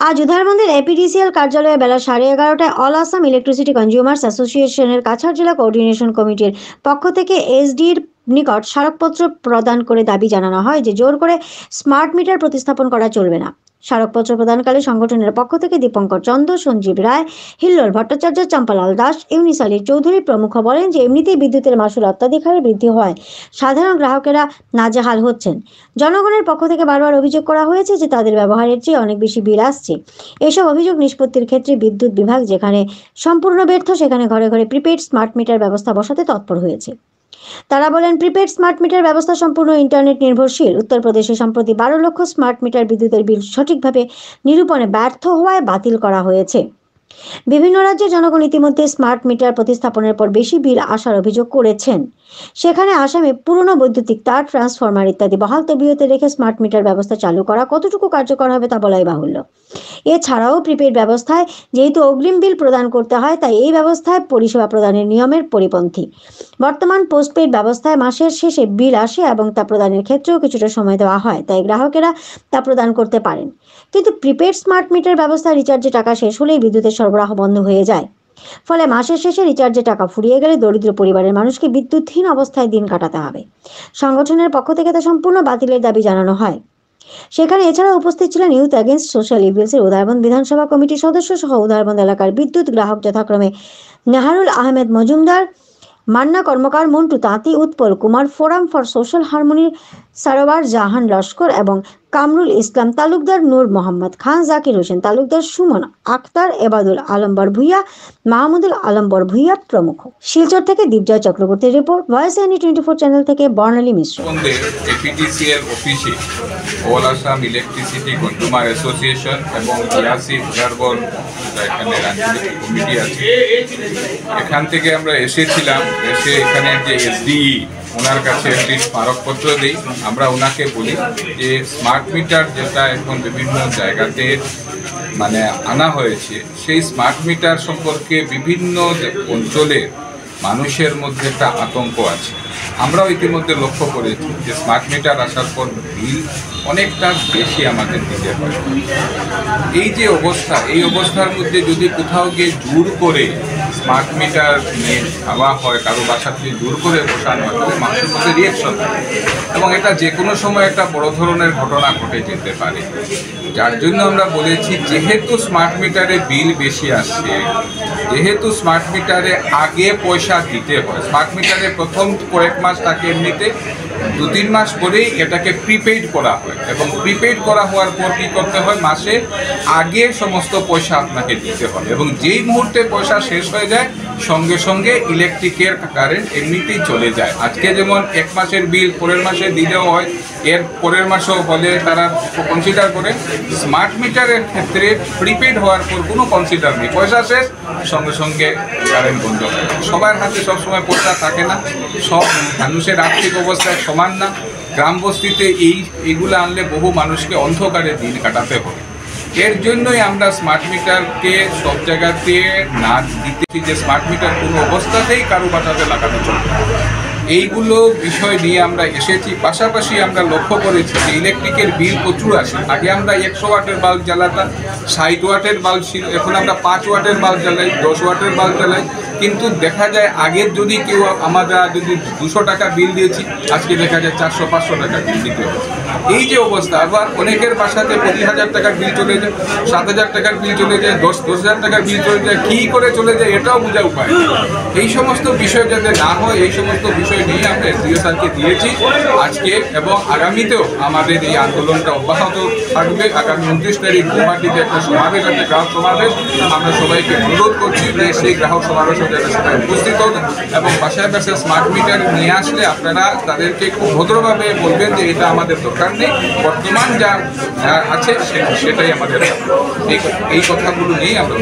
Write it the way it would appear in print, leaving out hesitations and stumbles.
আজ উধারবন্দের এপিডিসিএল কার্যালয়ে বেলা 11:30টায় all Assam electricity consumers অ্যাসোসিয়েশনের কাছাড় জেলা কোঅর্ডিনেশন কমিটির পক্ষ থেকে এসডির নিকট স্মারকপত্র প্রদান করে দাবি জানানো হয় যে জোর করে স্মার্ট মিটার প্রতিস্থাপন করা চলবে না। স্মারকপত্র প্রদানকালে সংগঠনের পক্ষ থেকে দীপঙ্কর চন্দ, সঞ্জীব রায়, হিল্লোল ভট্টাচার্য, চম্পালাল দাস, ইউনিস আলী চৌধুরী প্রমুখ বলেন যে এমনিতেই বিদ্যুতের মাসুল অত্যাধিক হারে বৃদ্ধি হওয়ায় সাধারণ গ্রাহকেরা নাজেহাল হচ্ছেন। জনগণের পক্ষ থেকে বারবার অভিযোগ করা হয়েছে যে তাদের ব্যবহারের চেয়ে অনেক বেশি বিল আসছে। এসব অভিযোগ নিষ্পত্তির ক্ষেত্রে বিদ্যুৎ বিভাগ যেখানে সম্পূর্ণ ব্যর্থ, সেখানে ঘরে ঘরে প্রিপেইড স্মার্ট মিটার ব্যবস্থা বসাতে তৎপর হয়েছে। তারা বলেন, প্রিপেইড স্মার্ট মিটার ব্যবস্থা সম্পূর্ণ ইন্টারনেট নির্ভরশীল। উত্তরপ্রদেশে সম্প্রতি 12 লক্ষ স্মার্ট মিটার বিদ্যুতের বিল সঠিকভাবে নিরূপণে ব্যর্থ হওয়ায় বাতিল করা হয়েছে। বিভিন্ন রাজ্যের জনগণ ইতিমধ্যে স্মার্ট মিটার প্রতিস্থাপনের পর বেশি বিল আসার অভিযোগ করেছেন। সেখানে আসামে পুরনো বৈদ্যুতিক তার, ট্রান্সফরমার ইত্যাদি বহাল তবিয়তে রেখে স্মার্ট মিটার ব্যবস্থা চালু করা কতটুকু কার্যকর হবে তা বলাই বাহুল্য। এছাড়াও প্রিপেইড ব্যবস্থায় যেহেতু অগ্রিম বিল প্রদান করতে হয়, তাই এই ব্যবস্থায় পরিষেবা প্রদানের নিয়মের পরিপন্থী। বর্তমান পোস্টপেইড ব্যবস্থায় মাসের শেষে বিল আসে এবং তা প্রদানের ক্ষেত্রেও কিছুটা সময় দেওয়া হয়, তাই গ্রাহকেরা তা প্রদান করতে পারেন। কিন্তু প্রিপেইড স্মার্ট মিটার ব্যবস্থায় রিচার্জে টাকা শেষ হলেই বিদ্যুতের সরবরাহ বন্ধ হয়ে যায়। ফলে মাসের শেষে রিচার্জে টাকা ফুরিয়ে গেলে দরিদ্র পরিবারের মানুষকে বিদ্যুৎহীন অবস্থায় দিন কাটাতে হবে। সংগঠনের পক্ষ থেকে তা সম্পূর্ণ বাতিলের দাবি জানানো হয়। সেখানে এছাড়া উপস্থিত ছিলেন ইউথ এগেইনস্ট সোশ্যাল ইভিলসের উধারবন্দ বিধানসভা কমিটির সদস্য সহ উধারবন্দ এলাকার বিদ্যুৎ গ্রাহক যথাক্রমে নেহারুল আহমেদ মজুমদার, মান্না কর্মকার, মন্টু তাঁতি, Utpal Kumar, forum for social হারমোনির সারোয়ার জাহান লস্কর এবং কামরুল ইসলাম তালুকদার, নূর মোহাম্মদ খান, জাকির হোসেন তালুকদার, সুমন আক্তার, এবাদুল আলম্বর ভুইয়া, মাহমুদুল আলম্বর ভুইয়া প্রমুখ। শিলচর থেকে দীপজয় চক্রবর্তীর রিপোর্ট, ভয়েস এনি 24 চ্যানেল থেকে বর্ণালী মিশ্র। এপিডিসিএল অফিসে all Assam electricity consumer association এবং ইয়াসি উধারবন্দ এখানে আঞ্চলিক কমিটি আছে, এখান থেকে আমরা এসেছিলাম। এসে এখানে যে এসডিই ওনার কাছে একটি স্মারকপত্র দিই। আমরা ওনাকে বলি যে স্মার্ট মিটার যেটা এখন বিভিন্ন জায়গাতে আনা হয়েছে, সেই স্মার্ট মিটার সম্পর্কে বিভিন্ন অঞ্চলের মানুষের মধ্যে একটা আতঙ্ক আছে। আমরাও ইতিমধ্যে লক্ষ্য করেছি যে স্মার্ট মিটার আসার পর বিল অনেকটা বেশি আমাদের দিতে হয়। এই যে অবস্থা, এই অবস্থার মধ্যে যদি কোথাও গিয়ে জোর করে স্মার্ট মিটার নিয়ে যাওয়া হয়, কারো বাসা থেকে জোর করে বসানো হয়, তাহলে মানুষের মধ্যে রিয়েকশন হয় এবং এটা যে কোনো সময় একটা বড় ধরনের ঘটনা ঘটে যেতে পারে। যার জন্য আমরা বলেছি, যেহেতু স্মার্ট মিটারে বিল বেশি আসছে, যেহেতু স্মার্ট মিটারে আগে পয়সা দিতে হয়, স্মার্ট মিটারে প্রথম কয়েক মাস থাকে এমনিতে, 2-3 মাস পরেই এটাকে প্রিপেইড করা হয় এবং প্রিপেইড করা হওয়ার পর কী করতে হয়, মাসে আগে সমস্ত পয়সা আপনাকে দিতে হয় এবং যেই মুহূর্তে পয়সা শেষ হয়ে যায় সঙ্গে সঙ্গে ইলেকট্রিকের কারেন্ট এমনিতেই চলে যায়। আজকে যেমন 1 মাসের বিল পরের মাসে দিলেও হয়, এর পরের মাসেও হলে তারা কনসিডার করে। স্মার্ট মিটারের ক্ষেত্রে প্রিপেইড হওয়ার পর কোনো কনসিডার নেই, পয়সা শেষ সঙ্গে সঙ্গে কারেন্ট বন্ধ হয়। সবার হাতে সবসময় পয়সা থাকে না, সব মানুষের আর্থিক অবস্থা সমান না। গ্রাম বস্তিতে এইগুলো আনলে বহু মানুষকে অন্ধকারে দিন কাটাতে হবে। এর জন্যই আমরা স্মার্ট মিটারকে সব জায়গাতে না দিতেছি যে স্মার্ট মিটার কোনো অবস্থাতেই কারো বাসাতে লাগানো চলবে। এইগুলো বিষয় নিয়ে আমরা এসেছি। পাশাপাশি আমরা লক্ষ্য করেছি যে ইলেকট্রিকের বিল প্রচুর আসে। আগে আমরা 100 ওয়াটের বাল্ব জ্বালাতাম, 60 ওয়াটের বাল্ব ছিল, এখন আমরা 5 ওয়াটের বাল্ব জ্বালাই, 10 ওয়াটের বাল্ব জ্বালাই। কিন্তু দেখা যায় আগের যদি কেউ আমরা যদি 200 টাকা বিল দিয়েছি, আজকে দেখা যায় 400-500 টাকা বিল দিতে হচ্ছে। এই যে অবস্থা, আবার অনেকের বাসাতে 25,000 টাকার বিল চলে যায়, 7,000 টাকার বিল চলে যায়, 10,000 টাকার বিল চলে যায়, কী করে চলে যায় এটাও বোঝা উপায়। এই সমস্ত বিষয় যাতে না হয়, এই সমস্ত বিষয় নিয়ে আমরা এসডিও স্যারকে দিয়েছি আজকে এবং আগামীতেও আমাদের এই আন্দোলনটা অব্যাহত থাকবে। আগামী 29 তারিখ গুয়াহাটিতে একটা সমাবেশ আছে, গ্রাহক সমাবেশ। আমরা সবাইকে অনুরোধ করছি যে সেই গ্রাহক সমাবেশে যাতে সবাই উপস্থিত হন এবং বাসায় বাসায় স্মার্ট মিটার নিয়ে আসলে আপনারা তাদেরকে খুব ভদ্রভাবে বলবেন যে এটা আমাদের দরকার নেই, বর্তমান যা আছে সেটাই আমাদের। এই কথাগুলো নিয়েই আমরা